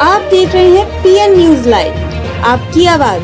आप देख रहे हैं पीएन न्यूज लाइव, आपकी आवाज।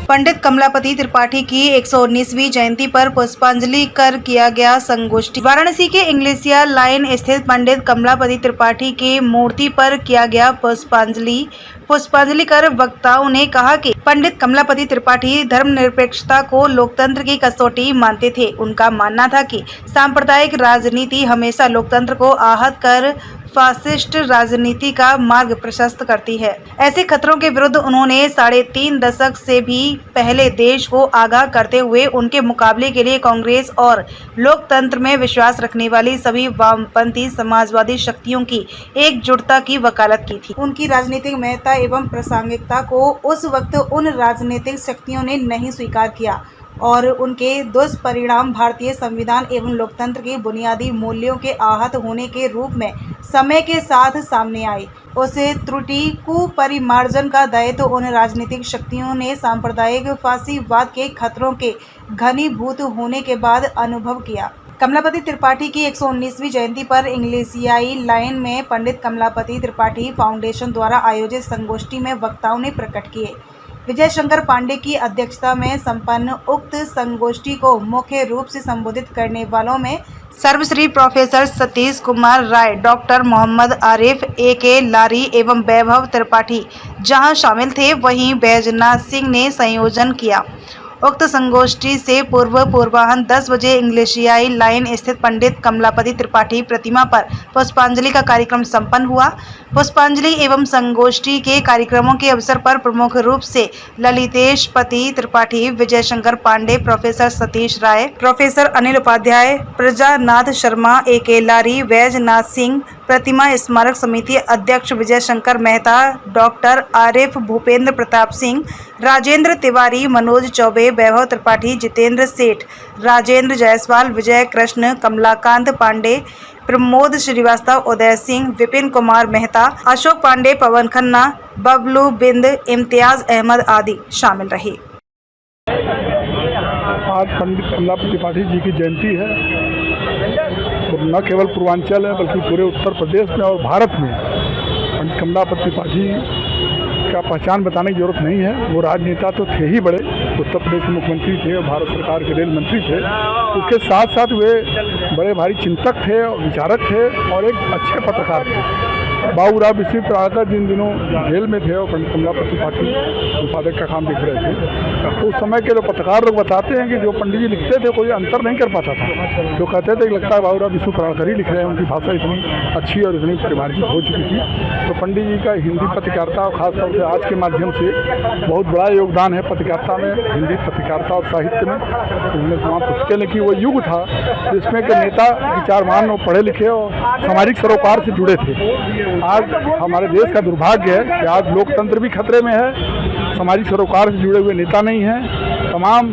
पंडित कमलापति त्रिपाठी की 119वीं जयंती पर पुष्पांजलि कर किया गया संगोष्ठी। वाराणसी के इंग्लिसिया लाइन स्थित पंडित कमलापति त्रिपाठी की मूर्ति पर किया गया पुष्पांजलि कर वक्ताओं ने कहा कि पंडित कमलापति त्रिपाठी धर्मनिरपेक्षता को लोकतंत्र की कसौटी मानते थे। उनका मानना था कि सांप्रदायिक राजनीति हमेशा लोकतंत्र को आहत कर फासिस्ट राजनीति का मार्ग प्रशस्त करती है। ऐसे खतरों के विरुद्ध उन्होंने 3.5 दशक से भी पहले देश को आगाह करते हुए उनके मुकाबले के लिए कांग्रेस और लोकतंत्र में विश्वास रखने वाली सभी वामपंथी समाजवादी शक्तियों की एकजुटता की वकालत की थी। उनकी राजनीतिक महत्ता एवं प्रासंगिकता को उस वक्त उन राजनीतिक शक्तियों ने नहीं स्वीकार किया और उनके दुष्परिणाम भारतीय संविधान एवं लोकतंत्र के बुनियादी मूल्यों के आहत होने के रूप में समय के साथ सामने आए। उस त्रुटि कुपरिमार्जन का दायित्व उन राजनीतिक शक्तियों ने सांप्रदायिक फासीवाद के खतरों के घनीभूत होने के बाद अनुभव किया। कमलापति त्रिपाठी की 119वीं जयंती पर इंग्लिसियाई लाइन में पंडित कमलापति त्रिपाठी फाउंडेशन द्वारा आयोजित संगोष्ठी में वक्ताओं ने प्रकट किए। विजय शंकर पांडे की अध्यक्षता में संपन्न उक्त संगोष्ठी को मुख्य रूप से संबोधित करने वालों में सर्वश्री professor Satish Kumar Rai, doctor Mohammad Arif, A K. लारी एवं वैभव त्रिपाठी जहां शामिल थे, वहीं बैजनाथ सिंह ने संयोजन किया। उक्त संगोष्ठी से पूर्वाह्न 10 बजे इंग्लिसियाई लाइन स्थित पंडित कमलापति त्रिपाठी प्रतिमा पर पुष्पांजलि का कार्यक्रम संपन्न हुआ। पुष्पांजलि एवं संगोष्ठी के कार्यक्रमों के अवसर पर प्रमुख रूप से ललितेश पति त्रिपाठी, विजय शंकर पांडे, प्रोफेसर सतीश राय, प्रोफेसर अनिल उपाध्याय, प्रजानाथ शर्मा, ए.के. लारी, बैजनाथ सिंह, प्रतिमा स्मारक समिति अध्यक्ष विजय शंकर मेहता, डॉक्टर आरिफ, भूपेंद्र प्रताप सिंह, राजेंद्र तिवारी, मनोज चौबे, वैभव त्रिपाठी, जितेंद्र सेठ, राजेंद्र जायसवाल, विजय कृष्ण, कमलाकांत पांडे, प्रमोद श्रीवास्तव, उदय सिंह, विपिन कुमार मेहता, अशोक पांडे, पवन खन्ना, बबलू बिंद, इम्तियाज अहमद आदि शामिल रहे। आज पंडित कमलापति त्रिपाठी जी की जयंती है। न केवल पूर्वांचल है बल्कि पूरे उत्तर प्रदेश में और भारत में पंडित कमलापति त्रिपाठी का पहचान बताने की जरूरत नहीं है। वो राजनेता तो थे ही बड़े, उत्तर प्रदेश के मुख्यमंत्री थे और भारत सरकार के रेल मंत्री थे। उसके साथ साथ वे बड़े भारी चिंतक थे और विचारक थे और एक अच्छे पत्रकार थे। बाबूराव विश्व प्राणकर जिन दिनों जेल में थे और पंडित कमलापति त्रिपाठी संपादक का काम देख रहे थे, तो उस समय के जो पत्रकार लोग बताते हैं कि जो पंडित जी लिखते थे कोई अंतर नहीं कर पाता था। जो कहते थे कि लगता है बाबूराव विश्व प्राणकर ही लिख रहे हैं, उनकी भाषा इतनी अच्छी और इतनी परिमार्जित हो चुकी थी। तो पंडित जी का हिंदी पत्रकारिता और खासतौर से आज के माध्यम से बहुत बड़ा योगदान है पत्रकारिता में, हिंदी पत्रकारिता और साहित्य में। उन्होंने तमाम पुस्तकें लिखी। वो युग था जिसमें कि नेता विचारवान और पढ़े लिखे और सामाजिक सरोकार से जुड़े थे। आज हमारे देश का दुर्भाग्य है कि आज लोकतंत्र भी खतरे में है, सामाजिक सरोकार से जुड़े हुए नेता नहीं हैं। तमाम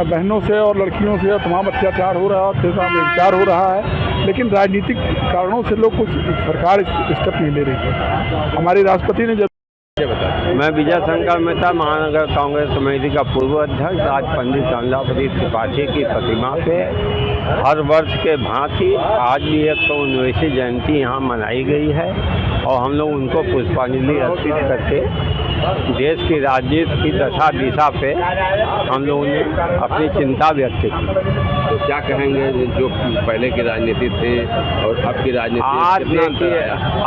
बहनों से और लड़कियों से तमाम अत्याचार हो रहा है, व्यभिचार हो रहा है, लेकिन राजनीतिक कारणों से लोग कुछ सरकार स्टेप नहीं ले रही है। हमारी राष्ट्रपति ने मैं विजय शंकर मेहता, महानगर कांग्रेस समिति का पूर्व अध्यक्ष। आज पंडित कमलापति त्रिपाठी की प्रतिमा पे हर वर्ष के भांति आज भी 119वीं जयंती यहाँ मनाई गई है और हम लोग उनको पुष्पांजलि अर्पित करके देश की राजनीति की दशा दिशा पे हम लोगों ने अपनी चिंता व्यक्त की। तो क्या कहेंगे जो पहले की राजनीति थी और अब की राजनीति?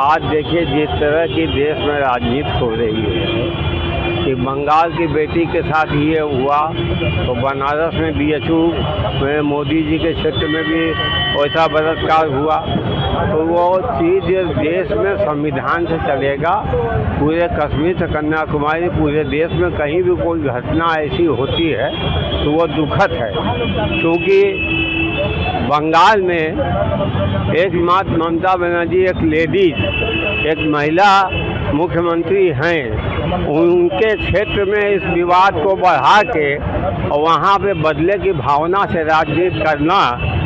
आज देखिए जिस तरह की देश में राजनीति हो रही है कि बंगाल की बेटी के साथ ये हुआ, तो बनारस में BHU में मोदी जी के क्षेत्र में भी वैसा बलात्कार हुआ। तो वो चीज़ देश में संविधान से चलेगा। पूरे कश्मीर से कन्याकुमारी पूरे देश में कहीं भी कोई घटना ऐसी होती है तो वो दुखद है, क्योंकि बंगाल में एक मात ममता बनर्जी, एक लेडीज, एक महिला मुख्यमंत्री हैं, उनके क्षेत्र में इस विवाद को बढ़ा के और वहाँ पे बदले की भावना से राजनीति करना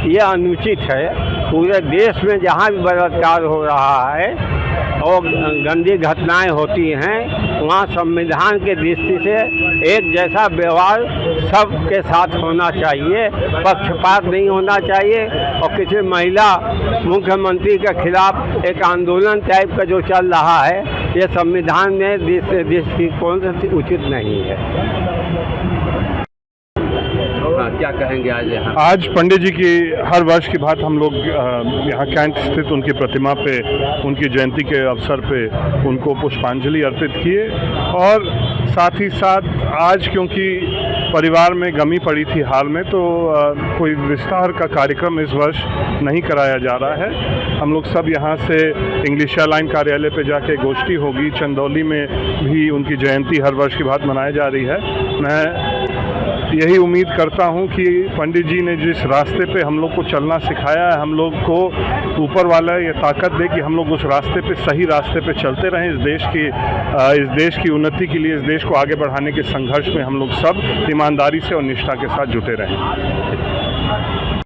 ये अनुचित है। पूरे देश में जहाँ भी बलात्कार हो रहा है और गंदी घटनाएं होती हैं, वहाँ संविधान की दृष्टि से एक जैसा व्यवहार सबके साथ होना चाहिए, पक्षपात नहीं होना चाहिए। और किसी महिला मुख्यमंत्री के खिलाफ एक आंदोलन टाइप का जो चल रहा है, ये संविधान में दृष्टिकोण से उचित नहीं है। हाँ, क्या कहेंगे आज यहाँ? आज पंडित जी की हर वर्ष की बात हम लोग यहाँ कैंट स्थित उनकी प्रतिमा पे उनकी जयंती के अवसर पे उनको पुष्पांजलि अर्पित किए। और साथ ही साथ आज क्योंकि परिवार में गमी पड़ी थी हाल में, तो कोई विस्तार का कार्यक्रम इस वर्ष नहीं कराया जा रहा है। हम लोग सब यहाँ से इंग्लिश लाइन कार्यालय पे जाके गोष्ठी होगी। चंदौली में भी उनकी जयंती हर वर्ष की बात मनाई जा रही है। मैं यही उम्मीद करता हूँ कि पंडित जी ने जिस रास्ते पे हम लोग को चलना सिखाया है, हम लोग को ऊपर वाला ये ताकत दे कि हम लोग उस रास्ते पे, सही रास्ते पे चलते रहें। इस देश की उन्नति के लिए, इस देश को आगे बढ़ाने के संघर्ष में हम लोग सब ईमानदारी से और निष्ठा के साथ जुटे रहें।